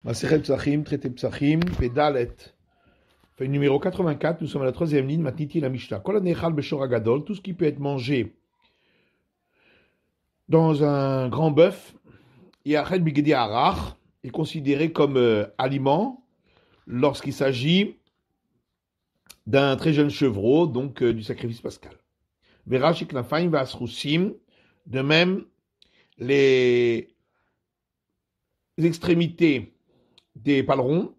Masechet Psachim, traité Psachim, Pédalet. Feuille numéro 84, nous sommes à la troisième ligne, Matniti la Mishnah. Kol hanechal beshor hagadol, tout ce qui peut être mangé dans un grand bœuf, yachel bigedi arach, est considéré comme aliment lorsqu'il s'agit d'un très jeune chevreau, donc du sacrifice pascal. Verach iknafaim vasrusim, de même, les extrémités des palerons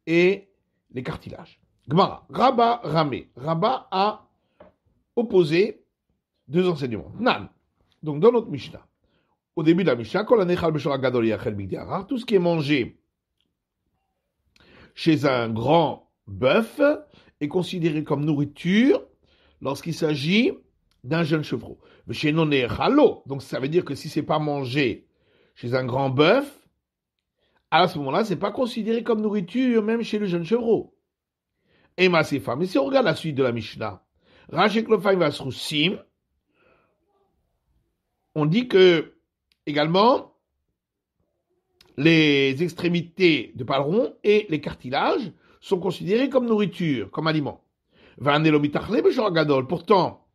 et les cartilages. Gemara, Rabba Ramé. Rabba a opposé deux enseignements. Nan. Donc dans notre Mishnah, au début de la Mishnah, tout ce qui est mangé chez un grand bœuf est considéré comme nourriture lorsqu'il s'agit d'un jeune chevreau. Donc ça veut dire que si c'est pas mangé chez un grand bœuf, à ce moment-là, c'est pas considéré comme nourriture même chez le jeune chevreau. Et mais si on regarde la suite de la Mishnah, on dit que également les extrémités de paleron et les sont considérés comme nourriture, comme aliment. Pourtant,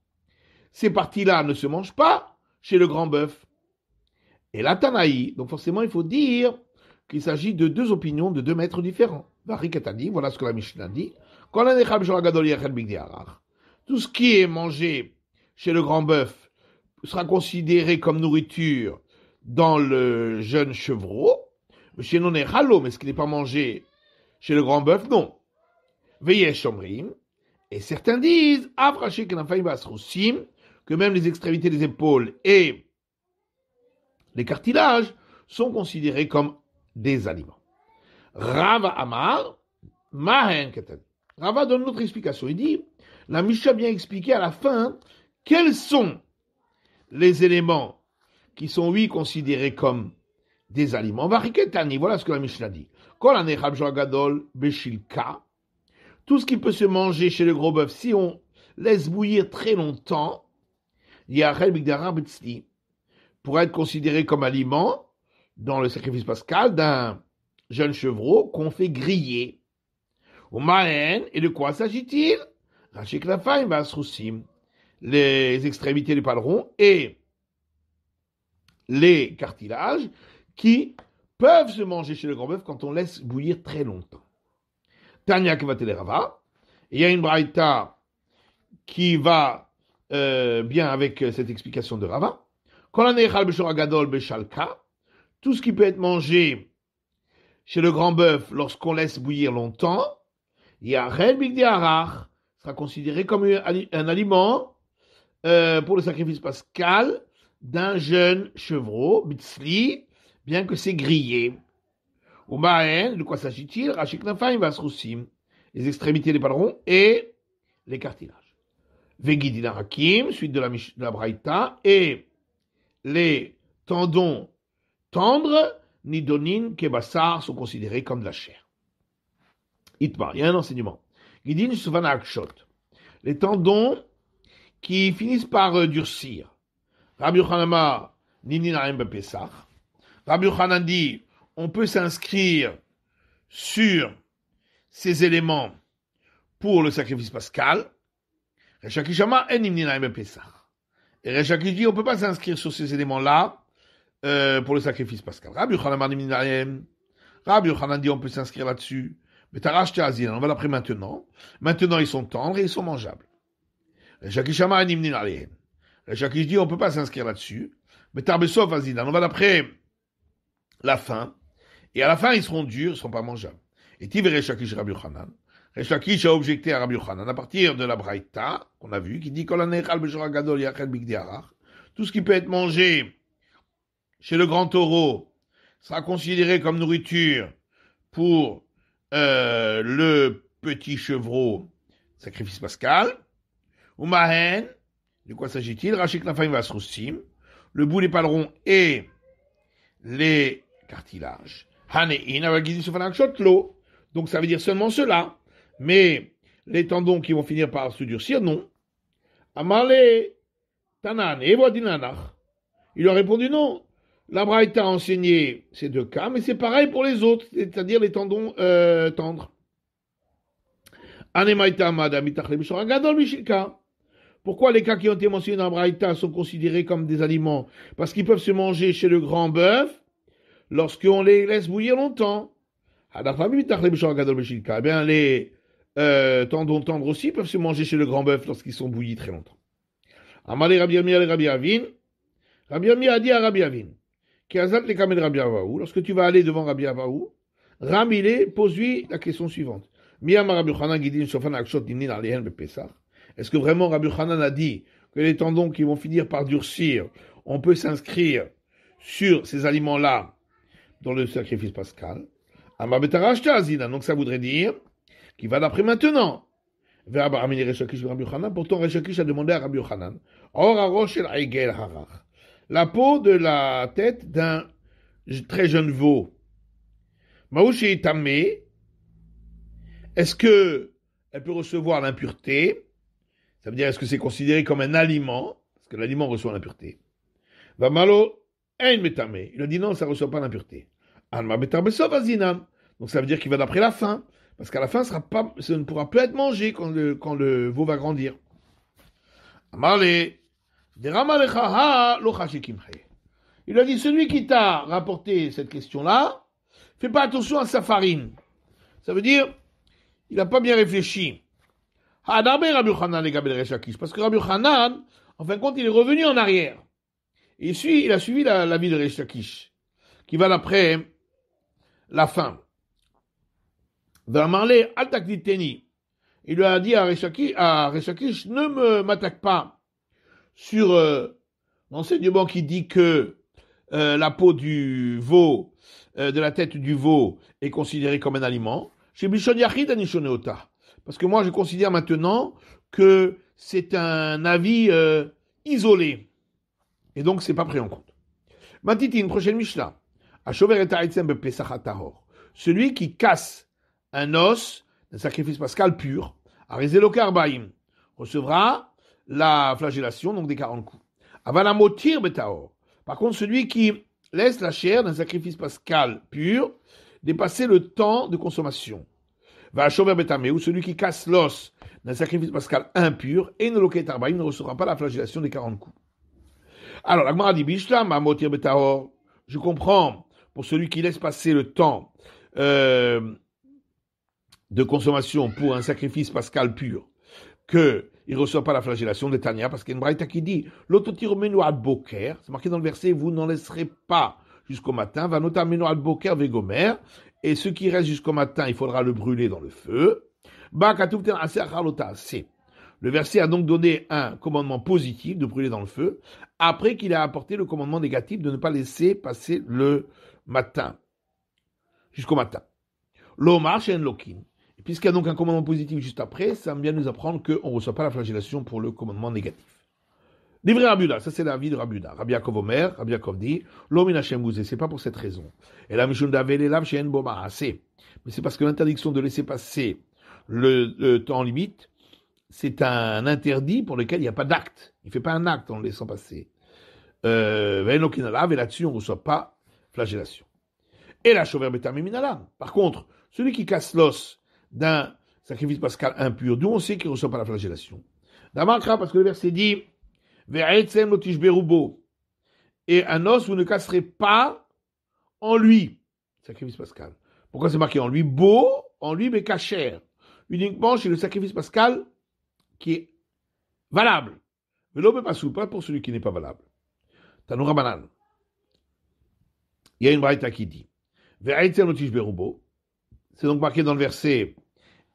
ces parties-là ne se mangent pas chez le grand bœuf. Et la Tanaï, donc forcément il faut dire qu'il s'agit de deux opinions de deux maîtres différents. Voilà ce que la Mishnah dit. Tout ce qui est mangé chez le grand bœuf sera considéré comme nourriture dans le jeune chevreau. Mais ce qui n'est pas mangé chez le grand bœuf, non. Et certains disent que même les extrémités des épaules et les cartilages sont considérés comme des aliments. Rava Amar, Mahen Katan. Rava donne une autre explication. Il dit, la Mishnah a bien expliqué à la fin quels sont les éléments qui sont, oui, considérés comme des aliments. Voilà ce que la Mishnah dit. Tout ce qui peut se manger chez le gros bœuf, si on laisse bouillir très longtemps, pourrait être considéré comme aliment dans le sacrifice pascal d'un jeune chevreau qu'on fait griller. Au Mahen, et de quoi s'agit-il? Les extrémités du paleron et les cartilages qui peuvent se manger chez le grand bœuf quand on laisse bouillir très longtemps. Tanya Kevatele Rava, il y a une braïta qui va bien avec cette explication de Rava. Tout ce qui peut être mangé chez le grand bœuf lorsqu'on laisse bouillir longtemps, sera considéré comme un aliment pour le sacrifice pascal d'un jeune chevreau, bitzli, bien que c'est grillé. De quoi s'agit-il? Les extrémités des palerons et les cartilages. Vegidina Hakim, suite de la Braïta, et les tendons tendres, nidonin, kebassar, sont considérés comme de la chair. Itmar, il y a un enseignement. Gidin Suvana Akshot. Les tendons qui finissent par durcir. Rabbi Yochanan Ninin Pesach. Rabbi Yochanan dit, on peut s'inscrire sur ces éléments pour le sacrifice pascal. Reshakishama en Ninin Pesach. Et Reshakish dit, on ne peut pas s'inscrire sur ces éléments-là pour le sacrifice pascal. Rabbi Yochanan dit, on peut s'inscrire là-dessus. Mais Tarash Tazin, on va l'après maintenant. Maintenant, ils sont tendres et ils sont mangeables. Reshakish dit, on ne peut pas s'inscrire là-dessus. Mais Tarbesov Azin, on va l'après la fin. Et à la fin, ils seront durs, ils ne seront pas mangeables. Et Tiv Reshakish Rabbi Yochanan. Reshakish a objecté à Rabbi Yochanan à partir de la Braïta, qu'on a vu, qui dit tout ce qui peut être mangé chez le grand taureau sera considéré comme nourriture pour le petit chevreau, sacrifice pascal. Ou Mahen, de quoi s'agit-il? Rachik Nafaim Vasrusim, le bout des palerons et les cartilages. Hanein, Avagidi Sofanak Shotlo. Donc ça veut dire seulement cela. Mais les tendons qui vont finir par se durcir, non. Amale Tanan, Evodinanach. Il a répondu non. La Braïta a enseigné ces deux cas, mais c'est pareil pour les autres, c'est-à-dire les tendons tendres. Pourquoi les cas qui ont été mentionnés dans la Braïta sont considérés comme des aliments? Parce qu'ils peuvent se manger chez le grand bœuf lorsqu'on les laisse bouillir longtemps. Eh bien, les tendons tendres aussi peuvent se manger chez le grand bœuf lorsqu'ils sont bouillis très longtemps. Amalé Rabbi Amir et Rabbi Avin. Rabbi Amir a dit à Rabbi Avin, lorsque tu vas aller devant Rabbi Avaou, Ramile pose-lui la question suivante. Est-ce que vraiment Rabbi Hanan a dit que les tendons qui vont finir par durcir, on peut s'inscrire sur ces aliments-là dans le sacrifice pascal? Donc ça voudrait dire qu'il va d'après maintenant. Pourtant Rechakish a demandé à Rabbi Hanan, la peau de la tête d'un très jeune veau, Maouché Tamé, est-ce que elle peut recevoir l'impureté? Ça veut dire, est-ce que c'est considéré comme un aliment? Parce que l'aliment reçoit l'impureté. Vamalo ein metamé. Il a dit non, ça ne reçoit pas l'impureté. Alma betar besov azinan. Donc ça veut dire qu'il va d'après la faim. Parce qu'à la fin, ça ne pourra plus être mangé quand le veau va grandir. Amarle. Deramalecha lo chashikimche. Il a dit, celui qui t'a rapporté cette question-là, fais pas attention à sa farine. Ça veut dire, il n'a pas bien réfléchi. Parce que Rabbi Hanan, en fin de compte, il est revenu en arrière. Et il a suivi la vie de Resh Lakish, qui va d'après la fin. Il lui a dit à Resh Lakish, ne m'attaque pas sur l'enseignement qui dit que la peau du veau, de la tête du veau, est considérée comme un aliment. Chez Bishon Yachid Anishoneota. Parce que moi, je considère maintenant que c'est un avis isolé. Et donc, c'est pas pris en compte. Matiti, une prochaine Mishnah. Celui qui casse un os d'un sacrifice pascal pur, recevra la flagellation, donc des 40 coups. Avalamotir betaor. Par contre, celui qui laisse la chair d'un sacrifice pascal pur dépasser le temps de consommation. Va chover betame, ou celui qui casse l'os d'un sacrifice pascal impur, et ne loquet arbaïm ne recevra pas la flagellation des 40 coups. Alors, la Gemara dit, Bishlam, Mamotir betaor, je comprends, pour celui qui laisse passer le temps de consommation pour un sacrifice pascal pur, qu'il ne reçoit pas la flagellation de Tania, parce qu'il y a une braïta qui dit, l'autotir menouad boker, c'est marqué dans le verset, vous n'en laisserez pas jusqu'au matin, va notamment menouad boker vegomer, et ce qui reste jusqu'au matin, il faudra le brûler dans le feu. Le verset a donc donné un commandement positif de brûler dans le feu, après qu'il a apporté le commandement négatif de ne pas laisser passer le matin, jusqu'au matin. L'omar shen lokin. Et puisqu'il y a donc un commandement positif juste après, ça vient nous apprendre qu'on ne reçoit pas la flagellation pour le commandement négatif. Livré Rabuda, ça c'est la vie de Rabuda. Rabbi Yaakov Omer, Rabbi Yaakov dit, l'homme Hashem Gouzé, c'est pas pour cette raison. Et la Mishun Davel Elav Shen Boma assez. Mais c'est parce que l'interdiction de laisser passer le temps limite, c'est un interdit pour lequel il n'y a pas d'acte. Il ne fait pas un acte en le laissant passer. Et là-dessus, on ne reçoit pas flagellation. Et la Shover Betamim Minalam. Par contre, celui qui casse l'os d'un sacrifice pascal impur, d'où on sait qu'il ne reçoit pas la flagellation. D'amakra, parce que le verset dit, et un os, vous ne casserez pas en lui. Sacrifice pascal. Pourquoi c'est marqué en lui? Beau, en lui, mais cachère. Uniquement chez le sacrifice pascal qui est valable. Mais l'homme pas sous, pas pour celui qui n'est pas valable. Tanoura Banan. Il y a une braïta qui dit, c'est donc marqué dans le verset,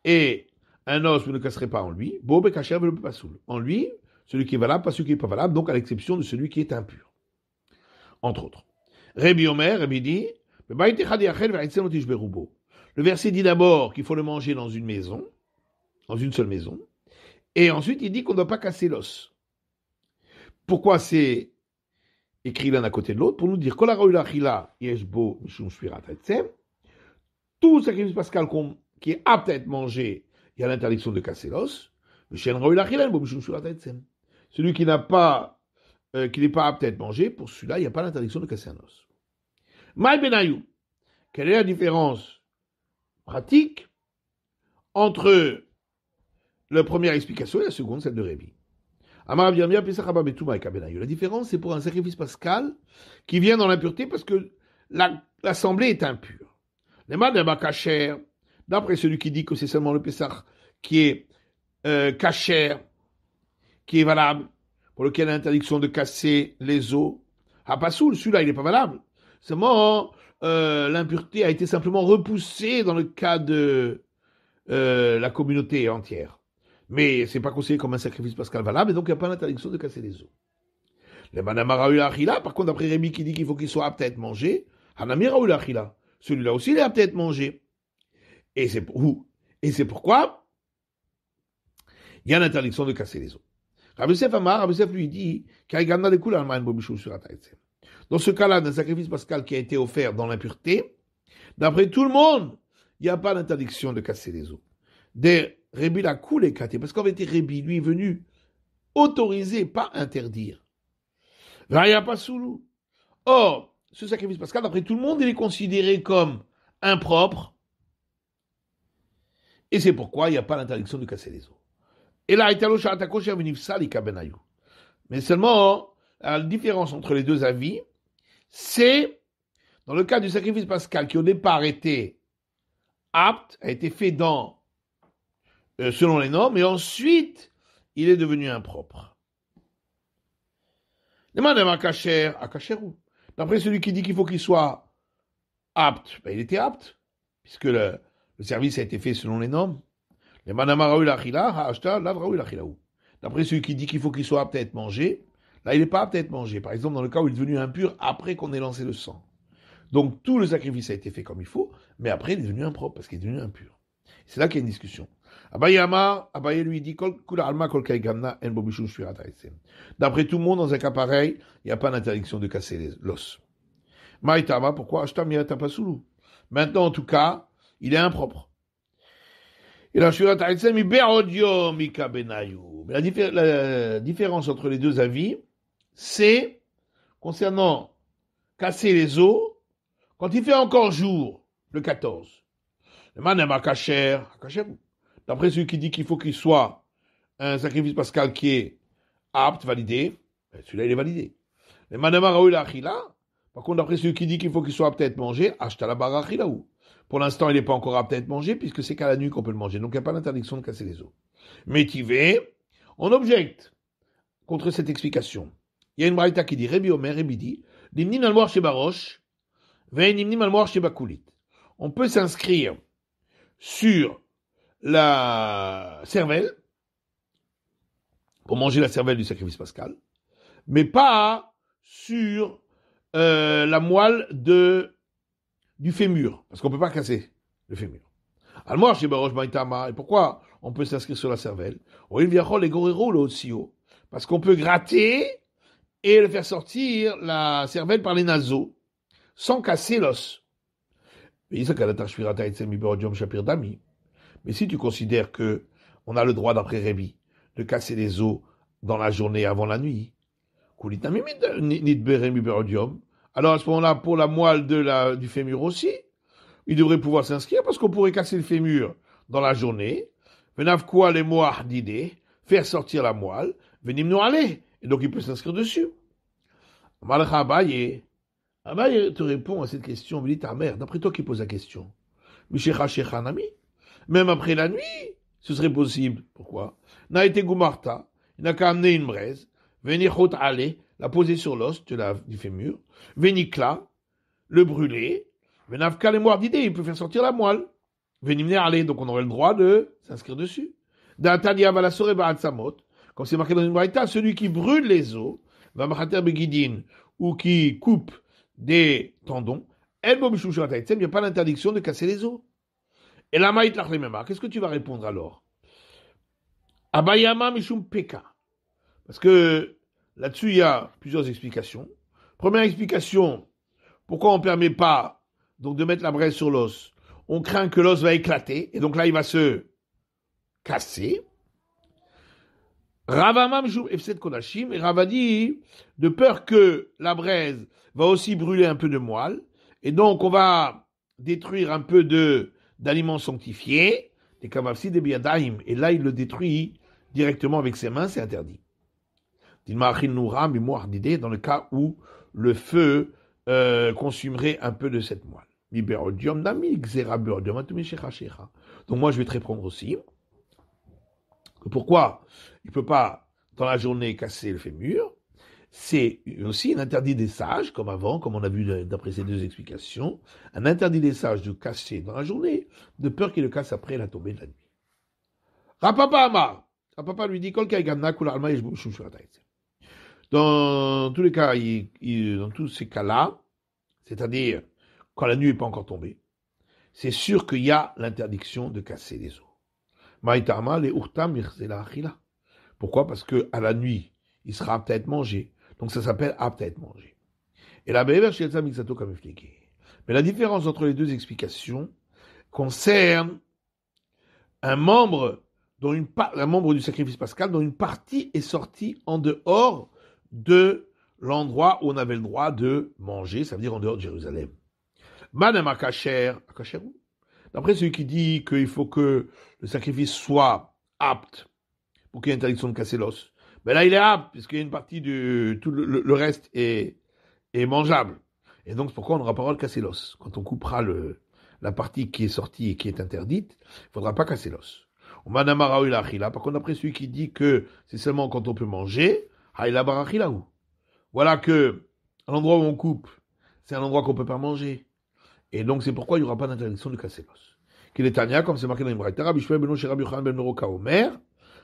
et un os, vous ne casserez pas en lui. Beau, mais cachère, veut pas sous. En lui, celui qui est valable, pas celui qui n'est pas valable, donc à l'exception de celui qui est impur. Entre autres. Rabbi Omer, Rabbi dit, le verset dit d'abord qu'il faut le manger dans une maison, dans une seule maison, et ensuite il dit qu'on ne doit pas casser l'os. Pourquoi c'est écrit l'un à côté de l'autre? Pour nous dire, tout sacrifice pascal qui est apte à être mangé, il y a l'interdiction de casser l'os. Celui qui n'a pas qu'il n'est pas apte à être mangé, pour celui-là, il n'y a pas l'interdiction de casser un os. Maï Benayou, quelle est la différence pratique entre la première explication et la seconde, celle de Rébi? La différence, c'est pour un sacrifice pascal qui vient dans l'impureté parce que l'assemblée est impure. Les mains d'un kacher, d'après celui qui dit que c'est seulement le Pessah qui est kacher, qui est valable, pour lequel l'interdiction de casser les os. Hapasoul, celui-là, il n'est pas valable. Seulement, l'impureté a été simplement repoussée dans le cas de la communauté entière. Mais c'est pas considéré comme un sacrifice pascal valable, et donc il n'y a pas l'interdiction de casser les os. Les manamaraoula achila, par contre, d'après Rémi qui dit qu'il faut qu'il soit apte à être mangé, hanamiraoula achila, celui-là aussi il est apte à être mangé. Et c'est pourquoi il y a l'interdiction de casser les os. Rabbi Yosef lui dit, dans ce cas-là, d'un sacrifice pascal qui a été offert dans l'impureté, d'après tout le monde, il n'y a pas d'interdiction de casser les os. Des Rébi la coulé katé, parce qu'en vérité, Rébi, lui, est venu autoriser, pas interdire. Raya pas soulou. Or, ce sacrifice pascal, d'après tout le monde, il est considéré comme impropre, et c'est pourquoi il n'y a pas l'interdiction de casser les os. Et là, mais seulement, la différence entre les deux avis, c'est, dans le cas du sacrifice pascal, qui au départ était apte, a été fait selon les normes, et ensuite, il est devenu impropre. D'après celui qui dit qu'il faut qu'il soit apte, il était apte, puisque le service a été fait selon les normes. D'après celui qui dit qu'il faut qu'il soit apte à être mangé, là il n'est pas apte à être mangé. Par exemple, dans le cas où il est devenu impur après qu'on ait lancé le sang. Donc tout le sacrifice a été fait comme il faut, mais après il est devenu impropre parce qu'il est devenu impur. C'est là qu'il y a une discussion. Abaye lui dit d'après tout le monde, dans un cas pareil, il n'y a pas d'interdiction de casser l'os. Maïtama, pourquoi maintenant, en tout cas, il est impropre. Et la différence entre les deux avis, c'est concernant casser les os, quand il fait encore jour, le 14. Le manama kacher, d'après celui qui dit qu'il faut qu'il soit un sacrifice pascal qui est apte, validé, celui-là il est validé. Le manama raoul achila, par contre d'après celui qui dit qu'il faut qu'il soit apte à être mangé, acheta la barachilaou. Pour l'instant, il n'est pas encore apte à être mangé, puisque c'est qu'à la nuit qu'on peut le manger. Donc, il n'y a pas d'interdiction de casser les os. Métivé, on objecte contre cette explication. Il y a une braïta qui dit, Rébi Omer, Rébi dit, Nimnim al-moar chez Barosh, Nimnim al-moar chez Bakulit. On peut s'inscrire sur la cervelle, pour manger la cervelle du sacrifice pascal, mais pas sur la moelle du fémur, parce qu'on ne peut pas casser le fémur. Alors, chez Barosh Maïtama, et pourquoi on peut s'inscrire sur la cervelle? Parce qu'on peut gratter et le faire sortir la cervelle par les naseaux, sans casser l'os. Mais si tu considères que on a le droit, d'après Rébi, de casser les os dans la journée avant la nuit, alors à ce moment-là, pour la moelle du fémur aussi, il devrait pouvoir s'inscrire parce qu'on pourrait casser le fémur dans la journée, faire sortir la moelle, et donc il peut s'inscrire dessus. Abaye te répond à cette question, il dit ta mère, d'après toi qui pose la question, même après la nuit, ce serait possible. Pourquoi? N'a été Goumarta, il n'a qu'à amener une braise, venir la poser sur l'os du fémur, Vénikla, le brûler, Venavka les moires d'idée, il peut faire sortir la moelle. Venimner aller, donc on aurait le droit de s'inscrire dessus. D'Atadia Valasore Ba'atsamot, comme c'est marqué dans une braïta, celui qui brûle les os, Vamachater Begidin, ou qui coupe des tendons, El Bobichou Shurataïtsem, il n'y a pas l'interdiction de casser les os. Et la Maït Lachlemema, qu'est-ce que tu vas répondre alors? Abayama Mishum Peka. Parce que là-dessus, il y a plusieurs explications. Première explication, pourquoi on ne permet pas donc de mettre la braise sur l'os? On craint que l'os va éclater, et donc là, il va se casser. Ravamam Joum Efset Kodashim, et Rava dit, de peur que la braise va aussi brûler un peu de moelle, et donc on va détruire un peu d'aliments sanctifiés, des kavavsi des biadaim, et là il le détruit directement avec ses mains, c'est interdit. Dans le cas où le feu consumerait un peu de cette moelle. Donc moi je vais te répondre aussi. Pourquoi il ne peut pas dans la journée casser le fémur? C'est aussi un interdit des sages, comme avant, comme on a vu d'après ces deux explications, un interdit des sages de casser dans la journée, de peur qu'il le casse après la tombée de la nuit. Rapapa Amar. Rapapa lui dit, dans tous les cas, dans tous ces cas-là, c'est-à-dire quand la nuit n'est pas encore tombée, c'est sûr qu'il y a l'interdiction de casser les os. Maïtama, les urtam, pourquoi? Parce que à la nuit, il sera apte à être mangé. Donc ça s'appelle apte à être mangé. Et la Mais la différence entre les deux explications concerne un membre du sacrifice pascal dont une partie est sortie en dehors de l'endroit où on avait le droit de manger, ça veut dire en dehors de Jérusalem. Madame Akacher, d'après celui qui dit qu'il faut que le sacrifice soit apte pour qu'il y ait interdiction de casser l'os, mais là il est apte, puisqu'il y a une partie de tout le reste est mangeable. Et donc c'est pourquoi on n'aura pas le droit de casser l'os. Quand on coupera la partie qui est sortie et qui est interdite, il ne faudra pas casser l'os. Madame Par contre, d'après celui qui dit que c'est seulement quand on peut manger, voilà que l'endroit où on coupe, c'est un endroit qu'on ne peut pas manger. Et donc c'est pourquoi il n'y aura pas d'interdiction de casser l'os. Qu'il est Tania, comme c'est marqué dans l'Ibraïta, Rabbi Shmuel ben Rabbi Yochanan ben Meroka Omer,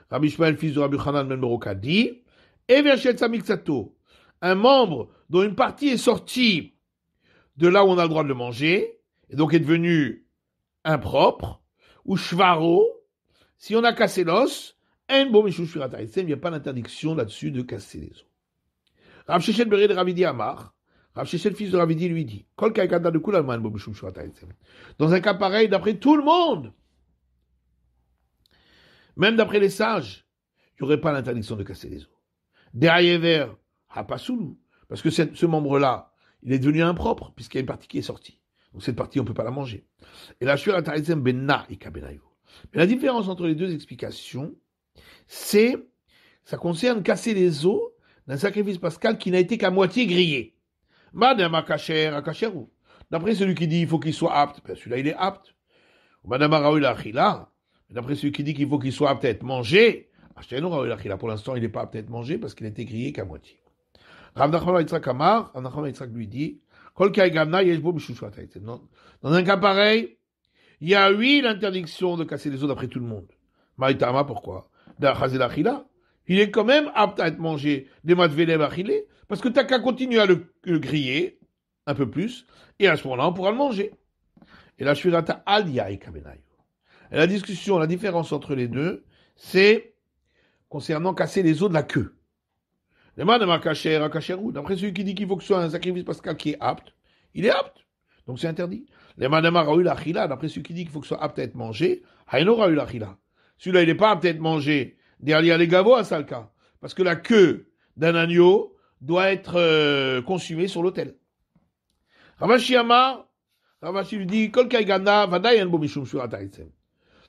Rabbi Shmuel, fils de Rabbi Yochanan ben Meroka, dit, et Verchet Samiksato, un membre dont une partie est sortie de là où on a le droit de le manger, et donc est devenu impropre, ou Shvaro, si on a cassé l'os, il n'y a pas d'interdiction là-dessus de casser les os. Rav Shechet Bered Ravidi Amar, Rav Shechet, fils de Ravidi, lui dit, dans un cas pareil, d'après tout le monde, même d'après les sages, il n'y aurait pas l'interdiction de casser les os. Derrière, Hapasoulou, parce que ce membre-là, il est devenu impropre, puisqu'il y a une partie qui est sortie. Donc cette partie, on ne peut pas la manger. Et la Shur Ataritzem Benna et Kabenayu. Mais la différence entre les deux explications, ça concerne casser les os d'un sacrifice pascal qui n'a été qu'à moitié grillé. Madame Akacher, Akacherou. D'après celui qui dit qu'il faut qu'il soit apte, ben celui-là il est apte. Madame Araoul Achila. D'après celui qui dit qu'il faut qu'il soit apte à être mangé, pour l'instant il n'est pas apte à être mangé parce qu'il n'a été grillé qu'à moitié. Rav Nachman Yitzhak Amar, Rav Nachman Yitzhak lui dit, dans un cas pareil, il y a l'interdiction de casser les os d'après tout le monde. Maïtama, pourquoi? Il est quand même apte à être mangé des matvelev achilé, parce que t'as qu'à continuer à le griller un peu plus, et à ce moment-là, on pourra le manger. Et la shvirata al yaï kabenayu. Et la discussion, la différence entre les deux, c'est concernant casser les os de la queue. D'après celui qui dit qu'il faut que ce soit un sacrifice pascal qui est apte, il est apte. Donc c'est interdit. D'après celui qui dit qu'il faut que ce soit apte à être mangé, celui-là, il n'est pas apte à être mangé. Derrière les gavos à Salka. Parce que la queue d'un agneau doit être consumée sur l'autel. Ravashi Amar, Ravashi lui dit,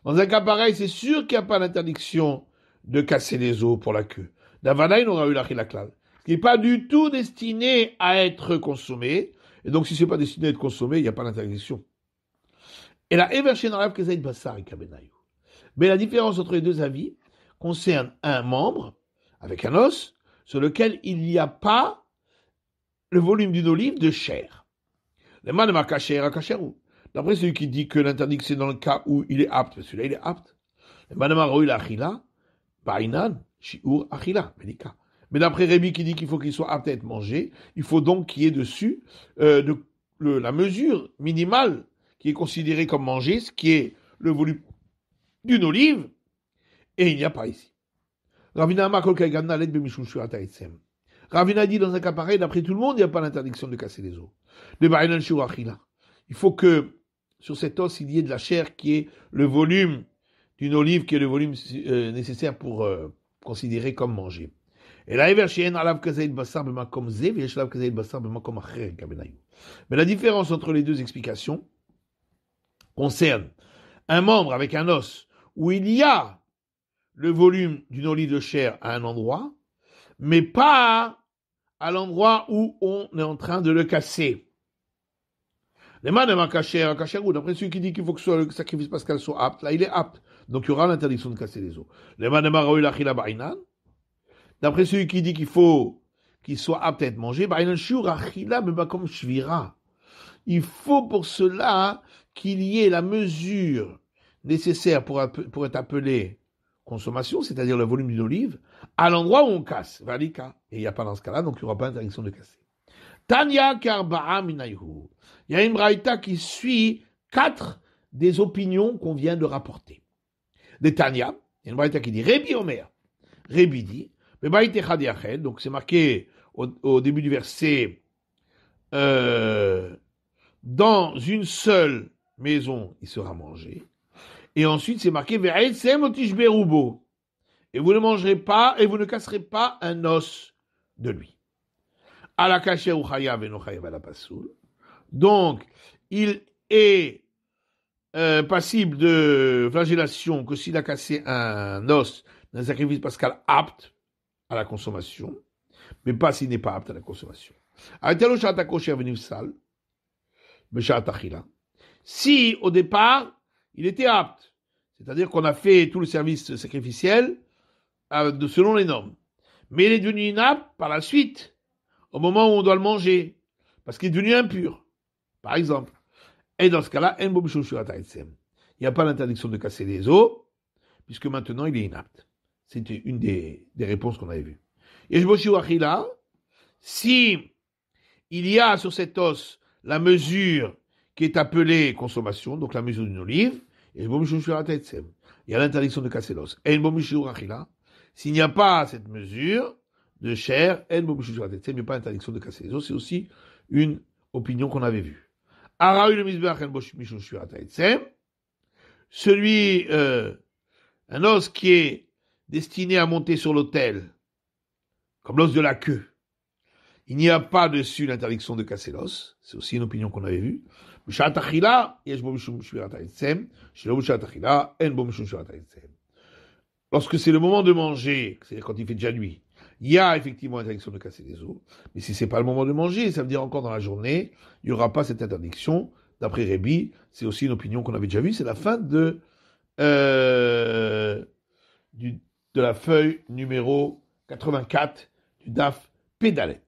dans un cas pareil, c'est sûr qu'il n'y a pas d'interdiction de casser les os pour la queue. Ce qui n'est pas du tout destiné à être consommé. Et donc, si ce n'est pas destiné à être consommé, il n'y a pas d'interdiction. Et la mais la différence entre les deux avis concerne un membre avec un os sur lequel il n'y a pas le volume d'une olive de chair. D'après celui qui dit que l'interdiction c'est dans le cas où il est apte, celui-là il est apte. Mais d'après Rémi qui dit qu'il faut qu'il soit apte à être mangé, il faut donc qu'il y ait dessus la mesure minimale qui est considérée comme manger, ce qui est le volume d'une olive, et il n'y a pas ici. Ravina dit dans un cas pareil, d'après tout le monde, il n'y a pas l'interdiction de casser les os. Il faut que sur cet os, il y ait de la chair qui est le volume d'une olive, qui est le volume nécessaire pour considéré comme mangé. Et là, mais la différence entre les deux explications concerne un membre avec un os où il y a le volume d'une olive de chair à un endroit, mais pas à l'endroit où on est en train de le casser. Les mains d'un kasher, d'après celui qui dit qu'il faut que le sacrifice pascal soit apte, là il est apte. Donc il y aura l'interdiction de casser les os. Les mains d'un d'après celui qui dit qu'il faut qu'il soit apte à être mangé, il faut pour cela qu'il y ait la mesure nécessaire pour être appelé consommation, c'est-à-dire le volume d'une olive, à l'endroit où on casse, valika. Et il n'y a pas dans ce cas-là, donc il n'y aura pas d'interdiction de casser. Tanya karba'a minayhu. Il y a une braïta qui suit 4 des opinions qu'on vient de rapporter. Des Tanya, il y a une braïta qui dit Rébi Omer. Rébi dit, donc c'est marqué au début du verset, dans une seule maison, il sera mangé. Et ensuite, c'est marqué Ve'etzem otish berubo. Et vous ne mangerez pas, et vous ne casserez pas un os de lui. Ala kasher ou chayav et no chayav ala pasoul. Donc, il est passible de flagellation que s'il a cassé un os d'un sacrifice pascal apte à la consommation, mais pas s'il n'est pas apte à la consommation. Si, au départ, il était apte, c'est-à-dire qu'on a fait tout le service sacrificiel selon les normes, mais il est devenu inapte par la suite, au moment où on doit le manger, parce qu'il est devenu impur, par exemple. Et dans ce cas-là, il n'y a pas l'interdiction de casser les os, puisque maintenant il est inapte. C'était une des réponses qu'on avait vues. Et si il y a sur cet os la mesure qui est appelée consommation, donc la mesure d'une olive, il y a l'interdiction de casser l'os. Et s'il n'y a pas cette mesure de chair, il n'y a pas l'interdiction de casser les os. C'est aussi une opinion qu'on avait vue. Celui, un os qui est destiné à monter sur l'autel, comme l'os de la queue, il n'y a pas dessus l'interdiction de casser l'os. C'est aussi une opinion qu'on avait vue. Lorsque c'est le moment de manger, c'est-à-dire quand il fait déjà nuit, il y a effectivement l'interdiction de casser les os. Mais si c'est pas le moment de manger, ça veut dire encore dans la journée, il n'y aura pas cette interdiction. D'après Rébi, c'est aussi une opinion qu'on avait déjà vue. C'est la fin de la feuille numéro 84 du DAF Pédalet.